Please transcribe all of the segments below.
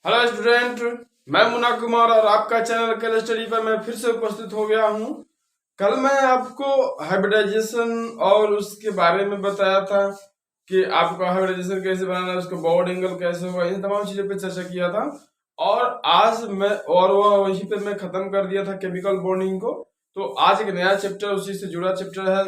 Hello student, मैं मुन्ना कुमार और आपका चैनल कल स्टडी पर मैं फिर से उपस्थित हो गया हूं। कल मैं आपको हाइब्रिडाइजेशन और उसके बारे में बताया था कि आपको हाइब्रिडाइजेशन कैसे बनाना है, उसका बॉन्ड एंगल कैसे होगा, इन तमाम चीजों पे चर्चा किया था। और आज मैं और वो वहीं पे मैं खत्म कर दिया था केमिकल बॉन्डिंग को। तो आज एक नया चैप्टर उसी से जुड़ा चैप्टर है,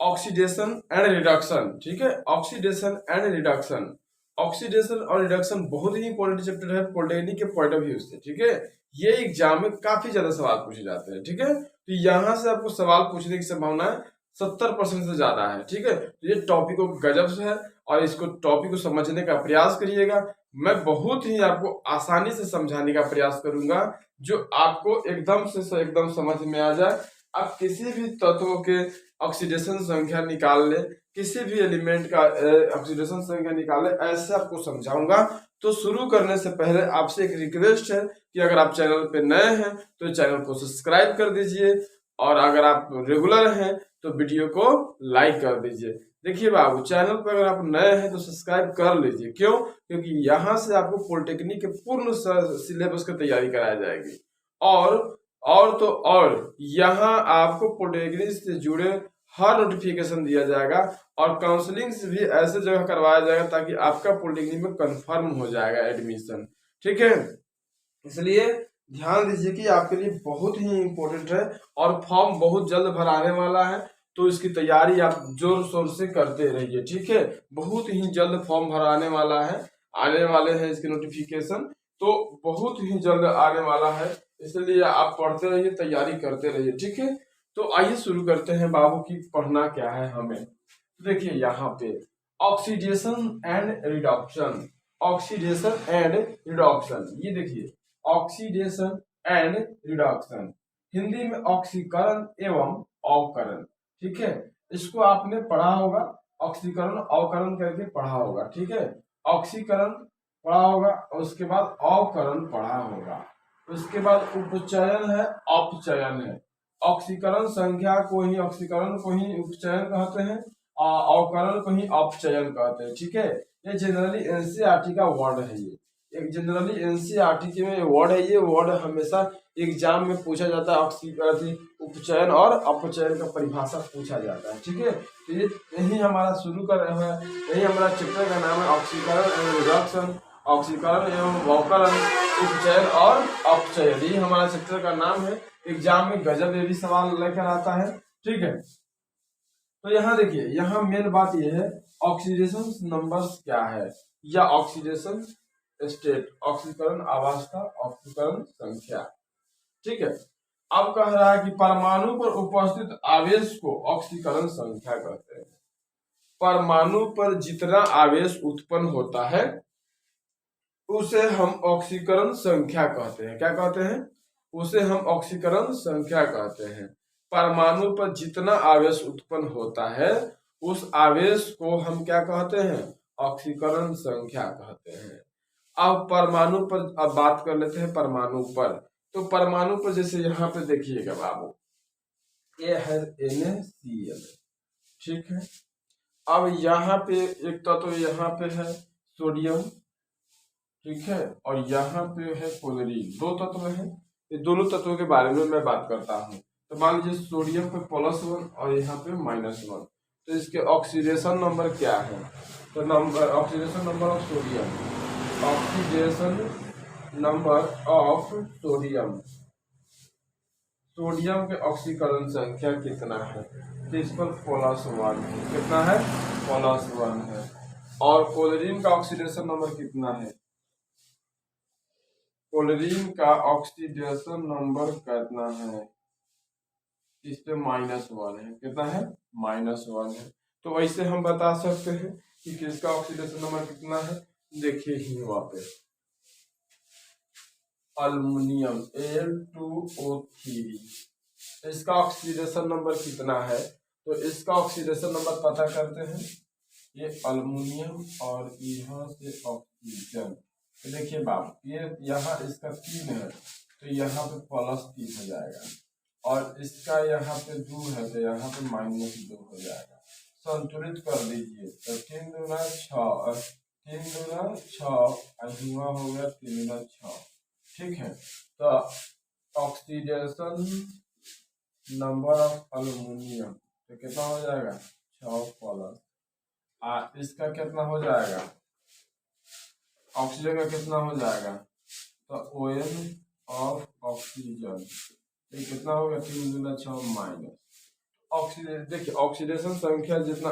ऑक्सीडेशन एंड रिडक्शन। ठीक है, ऑक्सीडेशन एंड रिडक्शन। ऑक्सीडेशन और रिडक्शन बहुत ही इंपॉर्टेंट चैप्टर है पॉलिटेक्निक के पॉइंट ऑफ व्यू से। ठीक है, ये एग्जाम में काफी ज्यादा सवाल पूछे जाते हैं। ठीक है, तो यहाँ से आपको सवाल पूछने की संभावना 70% से ज्यादा है। ठीक है, तो ये टॉपिक को गजब से है और इसको टॉपिक को समझने का प्रयास करिएगा। मैं बहुत ही आपको आसानी से समझाने का प्रयास करूंगा जो आपको एकदम से एकदम समझ में आ जाए। आप किसी भी तत्व के ऑक्सीडेशन संख्या निकाल ले, किसी भी एलिमेंट का ऑक्सीडेशन संख्या निकाल ले, ऐसे आपको समझाऊंगा। तो शुरू करने से पहले आपसे एक रिक्वेस्ट है कि अगर आप चैनल पे नए हैं तो चैनल को सब्सक्राइब कर दीजिए और अगर आप रेगुलर हैं तो वीडियो को लाइक कर दीजिए। देखिए बाबू, चैनल पर अगर आप नए हैं तो सब्सक्राइब कर लीजिए। क्यों? क्योंकि यहाँ से आपको पॉलिटेक्निक के पूर्ण सिलेबस की तैयारी कराई जाएगी और तो और यहाँ आपको पॉलिटेक्निक से जुड़े हर नोटिफिकेशन दिया जाएगा और काउंसलिंग भी ऐसे जगह करवाया जाएगा ताकि आपका पॉलिटेक्निक में कंफर्म हो जाएगा एडमिशन। ठीक है, इसलिए ध्यान दीजिए कि आपके लिए बहुत ही इम्पोर्टेंट है और फॉर्म बहुत जल्द भराने वाला है, तो इसकी तैयारी आप जोर शोर से करते रहिए। ठीक है, बहुत ही जल्द फॉर्म भराने वाला है, आने वाले हैं इसके नोटिफिकेशन, तो बहुत ही जल्द आने वाला है। इसलिए आप पढ़ते रहिए, तैयारी करते रहिए। ठीक है, तो आइए शुरू करते हैं बाबू की पढ़ना क्या है हमें। तो देखिए यहाँ पे oxidation and reduction, oxidation and reduction, ये देखिए ऑक्सीडेशन एंड रिडक्शन, हिंदी में ऑक्सीकरण एवं अवकरण। ठीक है, इसको आपने पढ़ा होगा, ऑक्सीकरण अवकरण करके पढ़ा होगा। ठीक है, ऑक्सीकरण पढ़ा होगा, उसके बाद अवकरण पढ़ा होगा, उसके बाद उपचयन है, अपचयन है। ऑक्सीकरण संख्या को ही ऑक्सीकरण को ही उपचयन कहते हैं और अवकरण को ही अपचयन कहते हैं। ठीक है, ये जनरली एनसीईआरटी का वर्ड है। ये एक जनरली एनसीईआरटी में वर्ड है। ये वर्ड हमेशा एग्जाम में पूछा जाता है, ऑक्सीकरण उपचयन और अपचयन का परिभाषा पूछा जाता है। ठीक है, तो ये यही हमारा शुरू कर रहे हैं, यही हमारा चैप्टर का नाम है ऑक्सीकरण एवं रिडक्शन, ऑक्सीकरण एवं अवकरण, उपचयन और अपचयन, ये हमारा चैप्टर का नाम है। एग्जाम में गजब ये भी सवाल लेकर आता है। ठीक है, तो यहाँ देखिए, यहाँ मेन बात ये है ऑक्सीडेशन नंबर्स क्या है या ऑक्सीडेशन स्टेट, ऑक्सीकरण अवस्था, ऑक्सीकरण संख्या। ठीक है, अब कह रहा है कि परमाणु पर उपस्थित आवेश को ऑक्सीकरण संख्या कहते हैं। परमाणु पर जितना आवेश उत्पन्न होता है उसे हम ऑक्सीकरण संख्या कहते हैं। क्या कहते हैं? उसे हम ऑक्सीकरण संख्या कहते हैं। परमाणु पर जितना आवेश उत्पन्न होता है उस आवेश को हम क्या कहते हैं? ऑक्सीकरण संख्या कहते हैं। अब परमाणु पर अब बात कर लेते हैं परमाणु पर। तो परमाणु पर जैसे यहाँ पे देखिएगा बाबू, ये है NaCl। ठीक है, अब यहाँ पे एक तत्व यहाँ पे है सोडियम। ठीक है, और यहाँ पे है क्लोरीन। दो तत्व हैं, ये दोनों तत्वों के बारे में मैं बात करता हूँ। तो मान लीजिए सोडियम पे +1 और यहाँ पे -1, तो इसके ऑक्सीडेशन नंबर क्या है? तो number oxidation number of sodium, oxidation number of sodium, sodium के ऑक्सीकरण संख्या कितना है? तो इस पर +1 है। कितना है? +1 है। और क्लोरीन का ऑक्सीडेशन नंबर कितना है? क्लोरीन का ऑक्सीडेशन नंबर कितना है? इस पे -1 है। कितना है? -1 है। तो वैसे हम बता सकते हैं कि किसका ऑक्सीडेशन नंबर कितना है। देखिए ही वहां पे अल्युमिनियम Al2O3, इसका ऑक्सीडेशन नंबर कितना है? तो इसका ऑक्सीडेशन नंबर पता करते हैं। ये अल्युमिनियम और यहाँ से ऑक्सीजन, तो देखिए बाबू, ये यहाँ इसका 3 है तो यहाँ पे +3 हो जाएगा और इसका यहाँ पे 2 है तो यहाँ पे -2 हो जाएगा। संतुलित कर दीजिए तो 3 दूना 6 और 3 दूना 6 और हुआ हो गया ठीक है। तो ऑक्सीडेशन नंबर ऑफ अल्युमिनियम तो कितना हो जाएगा 6 प्लस इसका कितना हो जाएगा ऑक्सीजन का कितना हो जाएगा तो ON ऑफ ऑक्सीजन ये कितना होगा 3 दूना 6 माइनस ऑक्सीजन। देखिए ऑक्सीडेशन संख्या जितना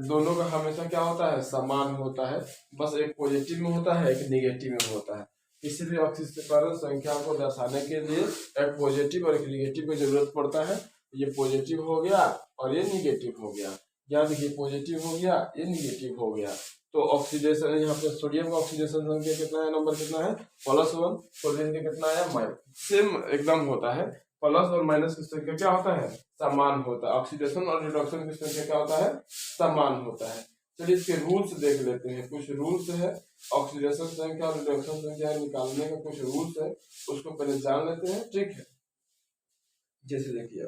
दोनों का हमेशा क्या होता है समान होता है, बस एक पॉजिटिव में होता है एक निगेटिव में होता है। इसीलिए ऑक्सीकरण संख्या को दर्शाने के लिए एक पॉजिटिव और एक निगेटिव की जरूरत पड़ता है। ये पॉजिटिव हो गया और ये निगेटिव हो गया, यहाँ देखिए पॉजिटिव हो गया ये निगेटिव हो गया। तो ऑक्सीडेशन यहाँ पे सोडियम का ऑक्सीडेशन संख्या कितना है नंबर कितना है +1, क्लोरीन का कितना है माइनस, सेम एकदम होता है। प्लस और माइनस की संख्या क्या होता है समान होता है। ऑक्सीडेशन और रिडक्शन की संख्या क्या होता है समान होता है। चलिए इसके रूल्स देख लेते हैं। कुछ रूल्स है ऑक्सीडेशन संख्या और रिडक्शन संख्या निकालने का कुछ रूल्स है, उसको पहले जान लेते हैं। ठीक है, जैसे देखिए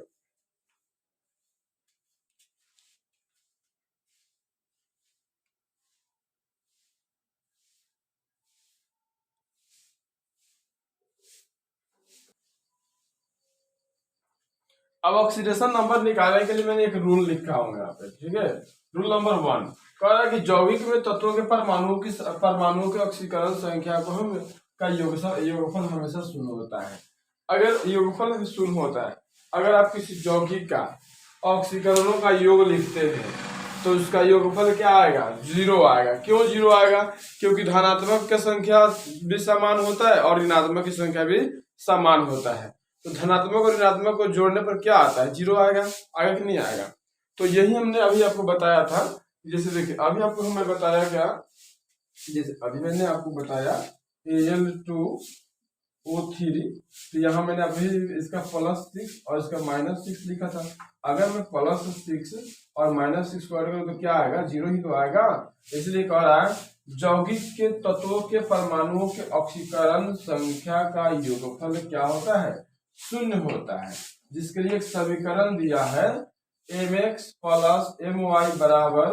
अब ऑक्सीडेशन नंबर निकालने के लिए मैंने एक रूल लिखा हूँ यहाँ पे। ठीक है, रूल नंबर 1 कह रहा है कि यौगिक में तत्वों के परमाणुओं के ऑक्सीकरण संख्या को हम का योगफल हमेशा शून्य होता है। अगर योगफल शून्य होता है, अगर आप किसी यौगिक का ऑक्सीकरणों का योग लिखते हैं तो उसका योगफल क्या आएगा 0 आएगा। क्यों 0 आएगा? क्योंकि धनात्मक की संख्या भी समान होता है और ऋणात्मक की संख्या भी समान होता है। तो धनात्मक और ऋणात्मक को जोड़ने पर क्या आता है 0 आएगा कि नहीं आएगा। तो यही हमने अभी आपको बताया था। जैसे देखिए अभी आपको हमें बताया क्या, जैसे अभी मैंने आपको बताया Al2O3, तो यहाँ मैंने अभी इसका +6 और इसका -6 लिखा था। अगर मैं +6 और -6 को ऐड करूँ तो क्या आएगा 0 ही तो आएगा। इसलिए कह रहा है यौगिक के तत्वों के परमाणुओं के ऑक्सीकरण संख्या का योगफल क्या होता है 0 होता है। जिसके लिए एक समीकरण दिया है mx + my बराबर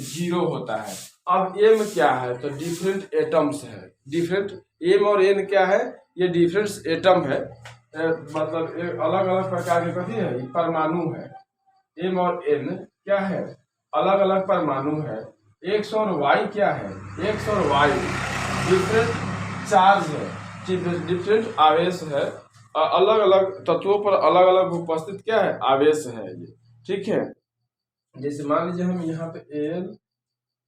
0 होता है। अब m क्या है तो डिफरेंट एटम्स है। डिफरेंट m और n क्या है ये डिफरेंट एटम है, मतलब अलग अलग प्रकार के कथी है परमाणु है। m और n क्या है अलग अलग परमाणु है। x और y क्या है x और y डिफरेंट चार्ज है, डिफरेंट आवेश है। अलग अलग तत्वों पर अलग अलग उपस्थित क्या है आवेश है ये। ठीक है, जैसे मान लीजिए हम यहाँ पे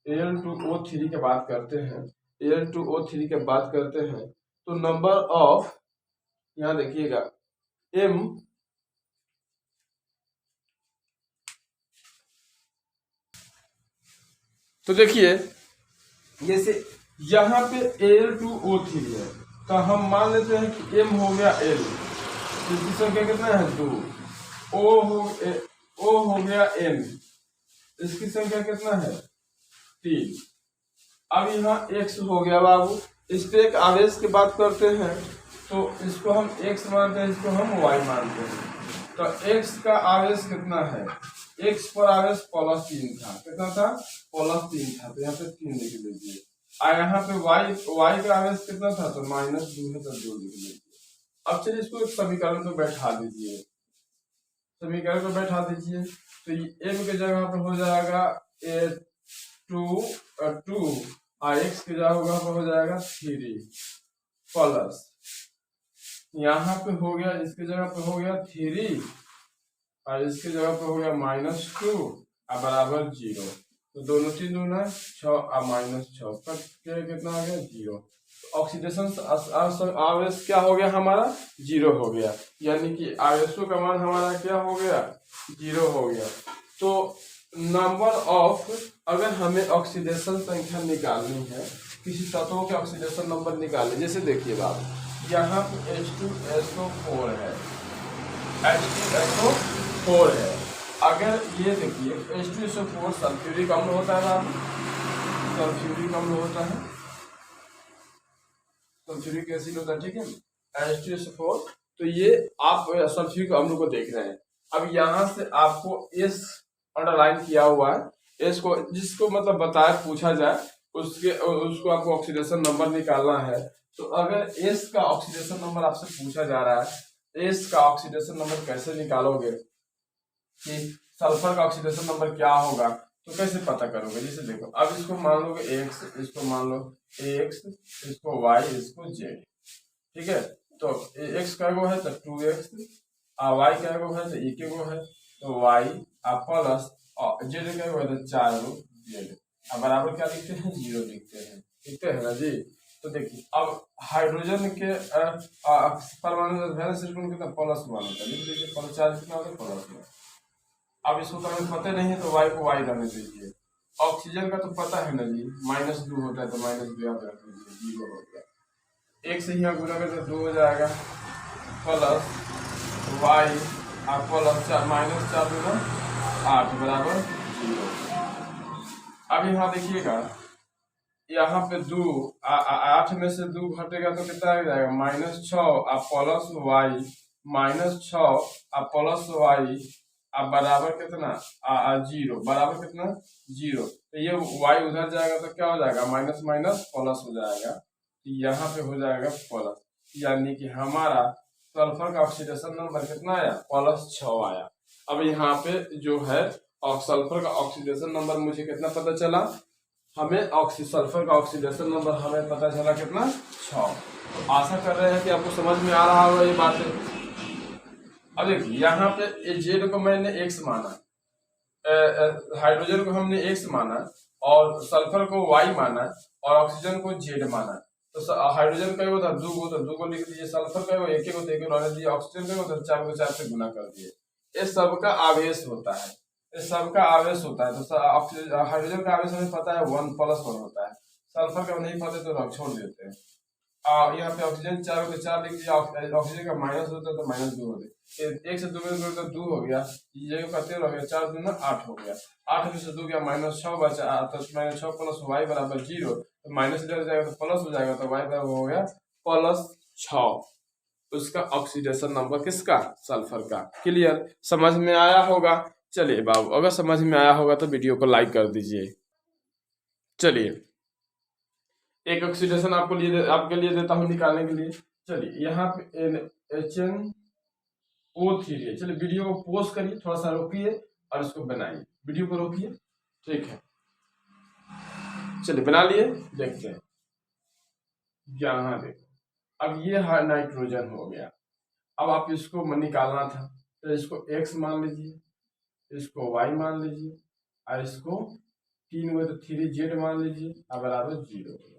Al2O3 की बात करते हैं, Al2O3 की बात करते हैं तो नंबर ऑफ यहाँ देखिएगा m तो देखिए जैसे यहाँ पे Al2O3 है तो हम मान लेते हैं कि m हो गया L, इसकी संख्या कितना है 2, O हो गया N, इसकी संख्या कितना है 3। अब यहाँ x हो गया बाबू। इस पे एक आवेश की बात करते हैं तो इसको हम x मानते हैं, इसको हम y मानते हैं। तो x का आवेश कितना है x पर आवेश +3 था, कितना था +3 था, तो यहाँ पे 3 लिख लीजिए। और यहाँ पे y का आवेश कितना था तो -2 है तो 2 लिख लीजिए। अब चलिए इसको एक समीकरण में बैठा दीजिए, समीकरण में बैठा दीजिए तो m के जगह पर हो जाएगा 2 और x की जगह पर हो जाएगा 3 प्लस यहाँ पे हो गया इसके जगह पे हो गया 3 और इसके जगह पे हो गया -2 और बराबर 0। तो दोनों चीज दूना 6 और -6 तक कितना आ गया 0। तो ऑक्सीडेशन आवेश क्या हो गया हमारा 0 हो गया, यानी कि आवेशों का मान हमारा क्या हो गया 0 हो गया। तो नंबर ऑफ अगर हमें ऑक्सीडेशन संख्या निकालनी है किसी तत्वों के ऑक्सीडेशन नंबर निकालने, जैसे देखिए बाबू यहाँ पे H2SO4 है, H2SO4 है। अगर ये देखिए H2SO4 सल्फ्यूरिक अम्ल होता है बाबू, सल्फ्यूरिक अम्ल होता है, सल्फ्यूरिक एसिड होता है। ठीक है H2SO4, तो ये आप सल्फ्यूरिक अम्ल को देख रहे हैं। अब यहाँ से आपको इस अंडरलाइन किया हुआ है इसको, जिसको मतलब बताया पूछा जाए उसको आपको ऑक्सीडेशन नंबर निकालना है तो अगर एस का ऑक्सीडेशन नंबर आपसे पूछा जा रहा है, एस का ऑक्सीडेशन नंबर कैसे निकालोगे कि सल्फर का ऑक्सीडेशन नंबर क्या होगा, तो कैसे पता करोगे? जैसे देखो, अब इसको मान लो एक्स, इसको मान लो एक्स, इसको वाई, इसको जेड, ठीक है। तो एक्स का गो है तो 2x, वाई का गो है तो एक गो है तो वाई, प्लस जेड का गो है तो 4 गो जेड। अब बराबर क्या लिखते हैं? 0 लिखते हैं ना जी। तो देखिए, अब हाइड्रोजन के परमाणु वैलेंस इलेक्ट्रॉन कितना? +1 होता है, लिख लीजिए प्लस चार्ज कितना होता है? +1। अब इसको तो हमें पता नहीं है तो वाई को वाई रहने दीजिए। ऑक्सीजन का तो पता है ना जी, -2 होता है तो -2 यहाँ पे रख दीजिए, 0 हो गया। एक से ही यहाँ गुना करते 2 हो जाएगा, प्लस वाई प्लस 4 -4 दूना 8 बराबर 0। अब यहाँ देखिएगा, यहाँ पे 2 8 में से 2 घटेगा तो कितना आ जाएगा? -6 प्लस वाई, -6 प्लस वाई बराबर कितना? 0 बराबर कितना? 0। तो ये y उधर जाएगा तो क्या हो जाएगा? माइनस माइनस प्लस हो जाएगा, तो यहाँ पे हो जाएगा प्लस, यानी कि हमारा सल्फर का ऑक्सीडेशन नंबर कितना आया? +6 आया। अब यहाँ पे जो है सल्फर का ऑक्सीडेशन नंबर मुझे कितना पता चला? हमें सल्फर का ऑक्सीडेशन नंबर हमें पता चला कितना? 6। तो आशा कर रहे हैं कि आपको समझ में आ रहा होगा ये बातें। अब देखिए, यहाँ पे जेड को मैंने x माना, हाइड्रोजन को हमने x माना, और सल्फर को y माना, और ऑक्सीजन को z माना। तो हाइड्रोजन का होता है 2 गो तो 2 गो लिख दीजिए, सल्फर का हो 1 गो तो 1 गो रहने दीजिए, ऑक्सीजन का होता है 4 को 4 से गुना कर दिए। ये सबका आवेश होता है, ये सबका आवेश होता है। तो हाइड्रोजन का आवेश हमें पता है 1+1 होता है, सल्फर का नहीं पता तो छोड़ देते हैं। यहाँ पे ऑक्सीजन 4 को 4 लिख दिया, ऑक्सीजन का माइनस होता है तो -2 हो गया, 1 से 2 में तो 2 हो गया, ये का 13 हो गया, 4 दूना 8 हो गया, 8 में से 2 गया -6 बचा, तो -6 प्लस वाई बराबर 0, तो माइनस इधर जाएगा तो प्लस हो जाएगा, तो वाई बराबर हो गया +6। उसका ऑक्सीडेशन नंबर किसका? सल्फर का। क्लियर? समझ में आया होगा? चलिए बाबू, अगर समझ में आया होगा तो वीडियो को लाइक कर दीजिए। चलिए, एक ऑक्सीडेशन आपके लिए देता हूं निकालने के लिए। चलिए, यहाँ पे HNO3 है। चलिए, वीडियो को पॉज करिए, थोड़ा सा रोकिए और इसको बनाइए, वीडियो को रोकिए, ठीक है। चलिए, बना लिए, देखते हैं। यहाँ देखो, अब ये नाइट्रोजन हो गया। अब आप इसको निकालना था, तो इसको x मान लीजिए, इसको y मान लीजिए, और इसको 3 हुए तो 3z मान लीजिए, अब बराबर 0 हो जाएगा।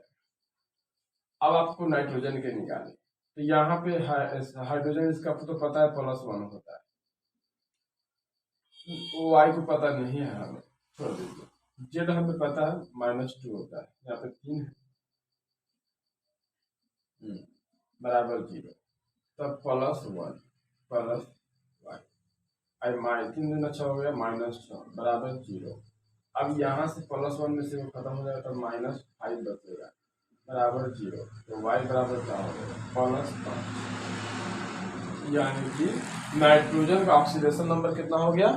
अब आपको नाइट्रोजन के निकाले, तो यहाँ पे हाइड्रोजन इसका तो पता है +1 होता है, वाई को पता नहीं है हमें, छोड़ दीजिए। जेड हमें पता है -2 होता है, यहाँ पे 3 है, बराबर 0, तब +1 प्लस वाई, 3 दूना 6 हो गया, -6 बराबर 0। अब यहाँ से +1 में से वो खत्म हो जाएगा, तब -5 बचेगा, बराबर 0। तो y बराबर क्या हो गया? +5। यानी कि नाइट्रोजन का ऑक्सीडेशन नंबर कितना हो गया?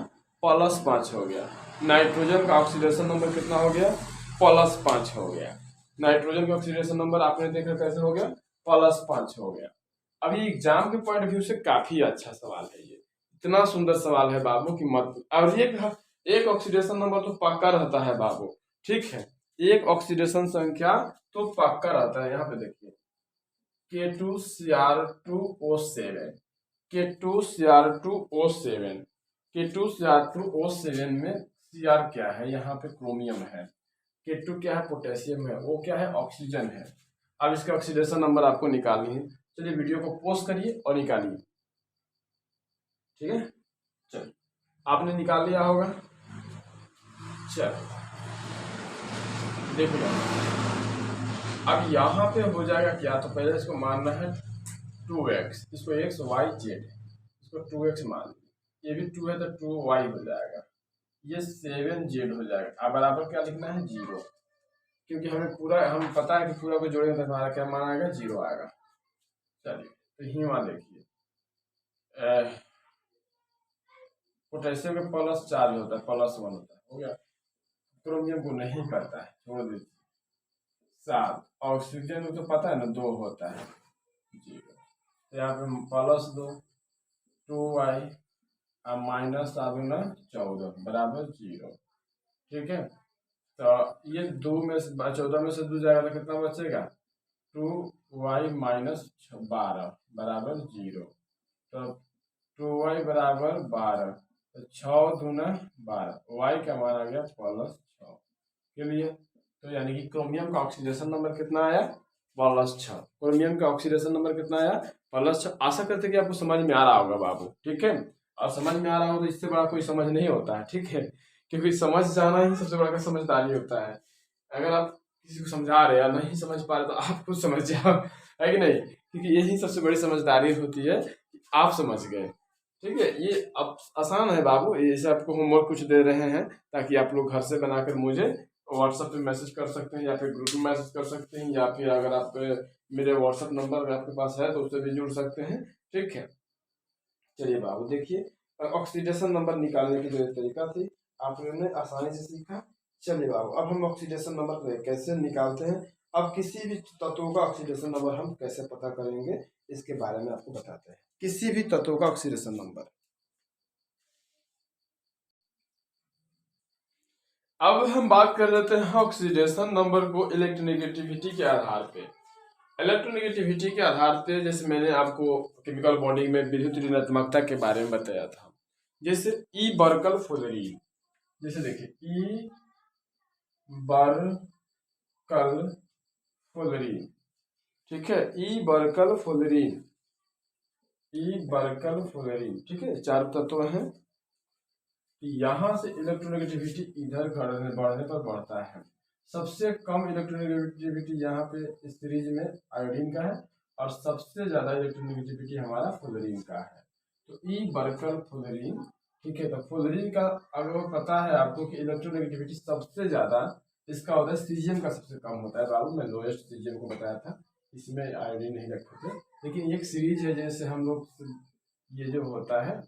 +5 हो गया। नाइट्रोजन का ऑक्सीडेशन नंबर कितना हो गया? +5 हो गया। नाइट्रोजन का ऑक्सीडेशन नंबर आपने देखा कैसे हो गया? +5 हो गया। अभी एग्जाम के पॉइंट ऑफ व्यू से काफी अच्छा सवाल है ये, इतना सुंदर सवाल है बाबू की मत। और एक ऑक्सीडेशन नंबर तो पक्का रहता है बाबू, ठीक है, एक ऑक्सीडेशन संख्या तो पक्का रहता है। यहाँ पे देखिए, K2Cr2O7, K2Cr2O7, K2Cr2O7 में Cr क्या है? यहाँ पे क्रोमियम है, K2 क्या है? पोटेशियम है, O क्या है? ऑक्सीजन है। अब इसका ऑक्सीडेशन नंबर आपको निकालनी है। चलिए, वीडियो को पॉज करिए और निकालिए, ठीक है। चलिए, आपने निकाल लिया होगा। चलिए, देखो, अब यहाँ पे हो जाएगा क्या? तो पहले इसको मानना है 2x, इसको x y z, इसको 2x मान लीजिए, ये भी 2 है तो 2y हो जाएगा, ये 7z हो जाएगा। अब बराबर क्या लिखना है? 0, क्योंकि हमें पूरा हम पता है कि पूरा को जोड़ेंगे तो हमारा क्या मान आएगा? 0 आएगा। चलिए, तो हीमा देखिए, पोटेशियम में प्लस चार्ज होता है, +1 होता है, हो गया। क्रोमियम को नहीं करता है, छोड़ दीजिए। 7, ऑक्सीजन को तो पता है ना 2 होता है 0, तो यहाँ पे +2 2y और माइनस -14 बराबर 0। ठीक है, तो ये 2 में से 14 में से 2 जाएगा तो कितना बचेगा 2y माइनस 12 बराबर 0। तो 2y बराबर 12, तो 6 दूना 12, y का मान आ गया +6 के लिए। तो यानी कि क्रोमियम का ऑक्सीडेशन नंबर कितना आया +6। क्रोमियम का ऑक्सीडेशन नंबर कितना आया +6। आशा करते कि आपको समझ में आ रहा होगा बाबू। ठीक है, और समझ में आ रहा हो तो इससे बड़ा कोई समझ नहीं होता है। ठीक है, क्योंकि समझ जाना ही सबसे बड़ा समझदारी होता है। अगर आप किसी को समझा रहे हैं नहीं समझ पा रहे तो आप खुद समझ जाओ, है कि नहीं, क्योंकि यही सबसे बड़ी समझदारी होती है कि आप समझ गए। ठीक है, ये अब आसान है बाबू। जैसे आपको होमवर्क कुछ दे रहे हैं ताकि आप लोग घर से बनाकर मुझे व्हाट्सएप पे मैसेज कर सकते हैं या फिर ग्रुप में मैसेज कर सकते हैं, या फिर अगर आप मेरे व्हाट्सएप नंबर आपके पास है तो उससे भी जुड़ सकते हैं। ठीक है, चलिए बाबू देखिए ऑक्सीडेशन नंबर निकालने की जो तरीका थी आपने आसानी से सीखा। चलिए बाबू अब हम ऑक्सीडेशन नंबर कैसे निकालते हैं, अब किसी भी तत्व का ऑक्सीडेशन नंबर हम कैसे पता करेंगे इसके बारे में आपको बताते हैं। किसी भी तत्व का ऑक्सीडेशन नंबर, अब हम बात कर लेते हैं ऑक्सीडेशन नंबर को इलेक्ट्रोनेगेटिविटी के आधार पे। इलेक्ट्रोनेगेटिविटी के आधार पे जैसे मैंने आपको केमिकल बॉन्डिंग में विद्युत ऋणात्मकता के बारे में बताया था, जैसे ई बर्कल फ्लोरीन, जैसे देखिए ई बर्कल फ्लोरीन। ठीक है, ई बर्कल फ्लोरीन, ई बर्कल फ्लोरीन। ठीक है, 4 तत्व हैं। यहाँ से इलेक्ट्रोनेगेटिविटी इधर बढ़ने पर बढ़ता है। सबसे कम इलेक्ट्रोनेगेटिविटी यहाँ पे इस सीरीज में आयोडीन का है और सबसे ज्यादा इलेक्ट्रोनेगेटिविटी हमारा फ्लोरीन का है। तो ई बर्कल फ्लोरीन। ठीक है, तो फ्लोरीन का अगर पता है आपको कि इलेक्ट्रोनेगेटिविटी सबसे ज्यादा इसका होता है, सीजियम का सबसे कम होता है बाबू। मैं लोएस्ट सीजियम को बताया था, इसमें आयोडीन नहीं रखे थे, लेकिन एक सीरीज है जैसे हम लोग ये जो होता है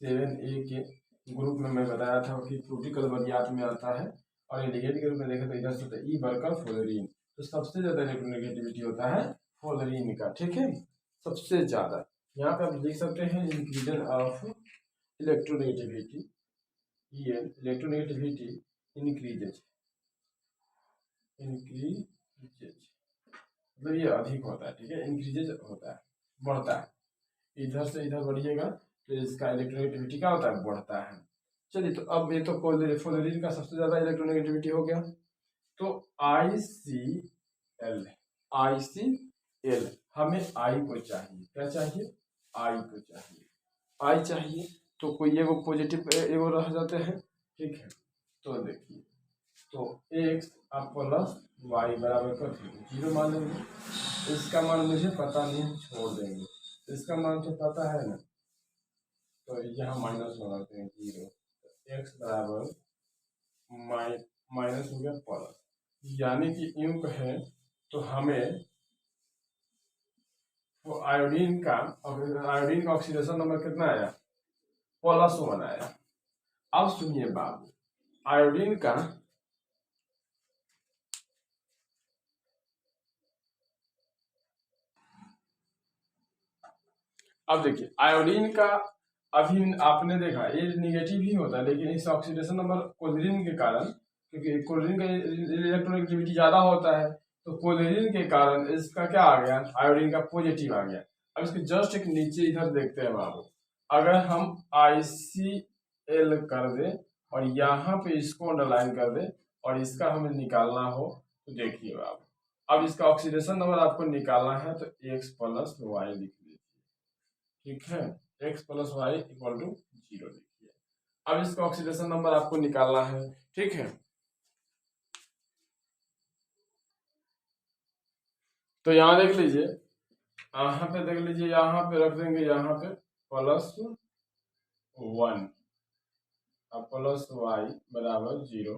7A के ग्रुप में मैं बताया था कि फ्रूटी कलबरियात में आता है और एलिगेट के रूप में देखे तो इधर से ई बर्कल फ्लोरीन। तो सबसे ज्यादा इलेक्ट्रोनेगेटिविटी होता है फ्लोरीन का। ठीक है, सबसे ज्यादा। यहाँ पे आप देख सकते हैं इंक्रीजन ऑफ इलेक्ट्रोनेगेटिविटी, इलेक्ट्रोनेगेटिविटी इंक्रीजेज, मतलब ये अधिक होता है। ठीक है, इंक्रीजेज होता है, बढ़ता है, इधर से इधर बढ़िएगा तो इसका इलेक्ट्रोनेगेटिविटी क्या होता है बढ़ता है। चलिए, तो अब ये तो फ्लोरीन का सबसे ज्यादा इलेक्ट्रोनेगेटिविटी हो गया। तो ICl, ICl हमें आई को चाहिए, क्या चाहिए आई को चाहिए, आई चाहिए तो कोई एगो पॉजिटिव एगो रह जाते हैं। ठीक है, तो देखिए तो x आप प्लस वाई बराबर कर 0 मान लेंगे। इसका मान मुझे पता नहीं, छोड़ देंगे, इसका मान तो पता है ना, तो यहाँ माइनस लगाते हैं 0, एक्स बराबर माइनस हो गया प्लस, यानी कि यूं कहें तो हमें तो आयोडीन का ऑक्सीडेशन नंबर कितना आया +1 आया। अब सुनिए बाबू, आयोडीन का अब देखिए आयोडीन का अभी आपने देखा ये निगेटिव ही होता है, लेकिन इस ऑक्सीडेशन नंबर क्लोरीन के कारण, क्योंकि क्लोरीन का इलेक्ट्रोनेगेटिविटी ज्यादा होता है, तो क्लोरीन के कारण इसका क्या आ गया आयोडीन का पॉजिटिव आ गया। अब इसके जस्ट एक नीचे इधर देखते हैं बाबू, अगर हम ICl कर दे और यहाँ पे इसको अंडरलाइन कर दे और इसका हमें निकालना हो तो देखिए बाबू, अब इसका ऑक्सीडेशन नंबर आपको निकालना है तो x + y लिख लीजिए। ठीक है, x + y = 0 लिखिए। अब इसका ऑक्सीडेशन नंबर आपको निकालना है। ठीक है, तो यहाँ देख लीजिए, यहाँ पे देख लीजिए, यहाँ पे रख देंगे, यहाँ पे +1 अब +y बराबर 0,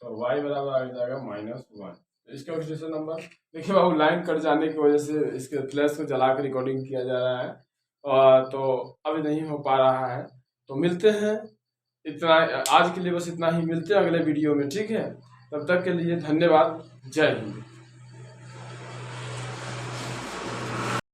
तो y बराबर आ जाएगा -1। इसका ऑक्सीडेशन नंबर देखिए बाबू, लाइन कट जाने की वजह से इसके फ्लैश को जला कर रिकॉर्डिंग किया जा रहा है तो अभी नहीं हो पा रहा है। तो मिलते हैं, इतना आज के लिए बस इतना ही, मिलते हैं अगले वीडियो में। ठीक है, तब तक के लिए धन्यवाद। जय हिंद।